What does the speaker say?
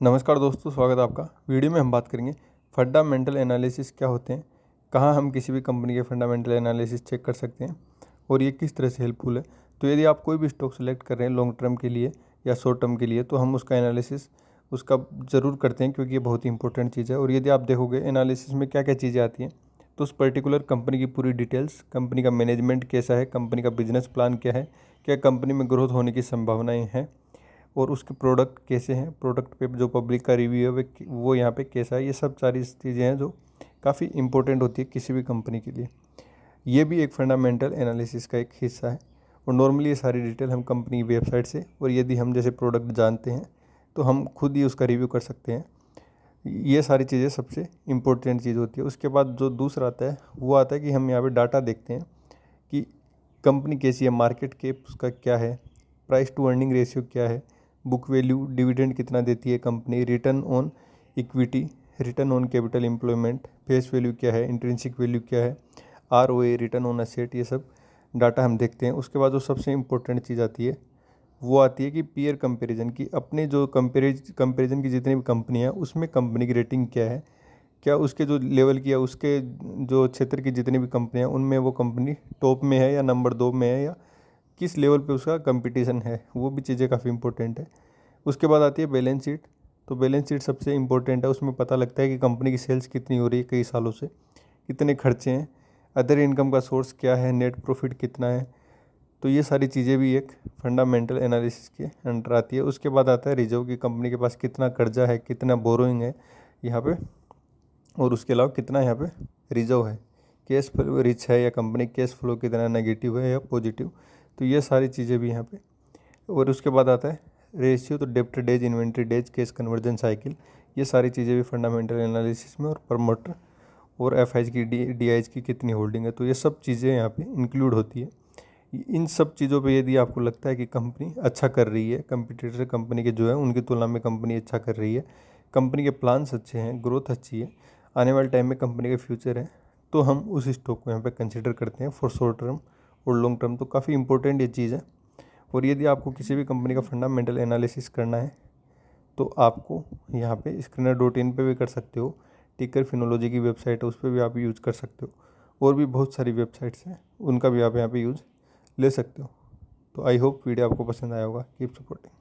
नमस्कार दोस्तों, स्वागत है आपका। वीडियो में हम बात करेंगे फंडामेंटल एनालिसिस क्या होते हैं, कहाँ हम किसी भी कंपनी के फंडामेंटल एनालिसिस चेक कर सकते हैं और ये किस तरह से हेल्पफुल है। तो यदि आप कोई भी स्टॉक सेलेक्ट कर रहे हैं लॉन्ग टर्म के लिए या शॉर्ट टर्म के लिए, तो हम उसका एनालिसिस उसका ज़रूर करते हैं, क्योंकि ये बहुत ही इंपॉर्टेंट चीज़ है। और यदि आप देखोगे एनालिसिस में क्या क्या चीज़ें आती हैं, तो उस पर्टिकुलर कंपनी की पूरी डिटेल्स, कंपनी का मैनेजमेंट कैसा है, कंपनी का बिजनेस प्लान क्या है, क्या कंपनी में ग्रोथ होने की संभावनाएँ हैं, और उसके प्रोडक्ट कैसे हैं, प्रोडक्ट पे जो पब्लिक का रिव्यू है वो यहाँ पे कैसा है। ये सब सारी चीज़ें हैं जो काफ़ी इंपॉर्टेंट होती है किसी भी कंपनी के लिए। ये भी एक फंडामेंटल एनालिसिस का एक हिस्सा है। और नॉर्मली ये सारी डिटेल हम कंपनी की वेबसाइट से, और यदि हम जैसे प्रोडक्ट जानते हैं तो हम खुद ही उसका रिव्यू कर सकते हैं। ये सारी चीज़ें सबसे इम्पोर्टेंट चीज़ होती है। उसके बाद जो दूसरा आता है वो आता है कि हम यहाँ पे डाटा देखते हैं कि कंपनी कैसी है, मार्केट कैप उसका क्या है, प्राइस टू अर्निंग रेशियो क्या है, बुक वैल्यू, डिविडेंड कितना देती है company, return on equity, return on capital employment, face value क्या है, इंट्रिंसिक वैल्यू क्या है, आरओए, रिटर्न ऑन एसेट, ये सब डाटा हम देखते हैं। उसके बाद जो सबसे इम्पोर्टेंट चीज़ आती है वो आती है कि पीयर कंपैरिजन की, अपने जो कंपैरिजन की जितनी भी कंपनी है उसमें कंपनी की रेटिंग क्या है, क्या उसके जो लेवल की है, उसके जो क्षेत्र की जितनी भी कंपनियां उनमें वो कंपनी टॉप में है या नंबर 2 में है, या किस लेवल पे उसका कंपटीशन है। वो भी चीज़ें काफ़ी इंपॉर्टेंट है। उसके बाद आती है बैलेंस शीट। तो बैलेंस शीट सबसे इम्पोर्टेंट है। उसमें पता लगता है कि कंपनी की सेल्स कितनी हो रही है कई सालों से, कितने खर्चे हैं, अदर इनकम का सोर्स क्या है, नेट प्रॉफिट कितना है। तो ये सारी चीज़ें भी एक फंडामेंटल एनालिसिस के अंडर आती है। उसके बाद आता है रिजर्व, की कंपनी के पास कितना कर्जा है, कितना बोरोइंग है यहाँ पे, और उसके अलावा कितना यहाँ पे रिजर्व है, कैश फ्लो रिच है या कंपनी कैश फ्लो कितना नेगेटिव है या पॉजिटिव। तो ये सारी चीज़ें भी यहाँ पे। और उसके बाद आता है रेशियो, तो डेब्ट days, inventory days, cash conversion cycle, ये सारी चीज़ें भी फंडामेंटल एनालिसिस में। और प्रमोटर और एफ की डी आई की कितनी होल्डिंग है, तो ये सब चीज़ें यहाँ पे इंक्लूड होती है। इन सब चीज़ों पे यदि आपको लगता है कि कंपनी अच्छा कर रही है, कंपटीटर कंपनी के जो है उनकी तुलना में कंपनी अच्छा कर रही है, कंपनी के प्लान्स अच्छे हैं, ग्रोथ अच्छी है, आने वाले टाइम में कंपनी का फ्यूचर है, तो हम उस स्टॉक को यहाँ पे कंसिडर करते हैं फॉर शॉर्ट टर्म और लॉन्ग टर्म। तो काफ़ी इंपॉर्टेंट ये चीज़ है। और यदि आपको किसी भी कंपनी का फंडामेंटल एनालिसिस करना है तो आपको यहाँ पे स्क्रीनर.इन पे भी कर सकते हो, टिकर फिनोलॉजी की वेबसाइट है उस पर भी आप यूज़ कर सकते हो, और भी बहुत सारी वेबसाइट्स हैं उनका भी आप यहाँ पे यूज़ ले सकते हो। तो आई होप वीडियो आपको पसंद आया होगा। Keep supporting.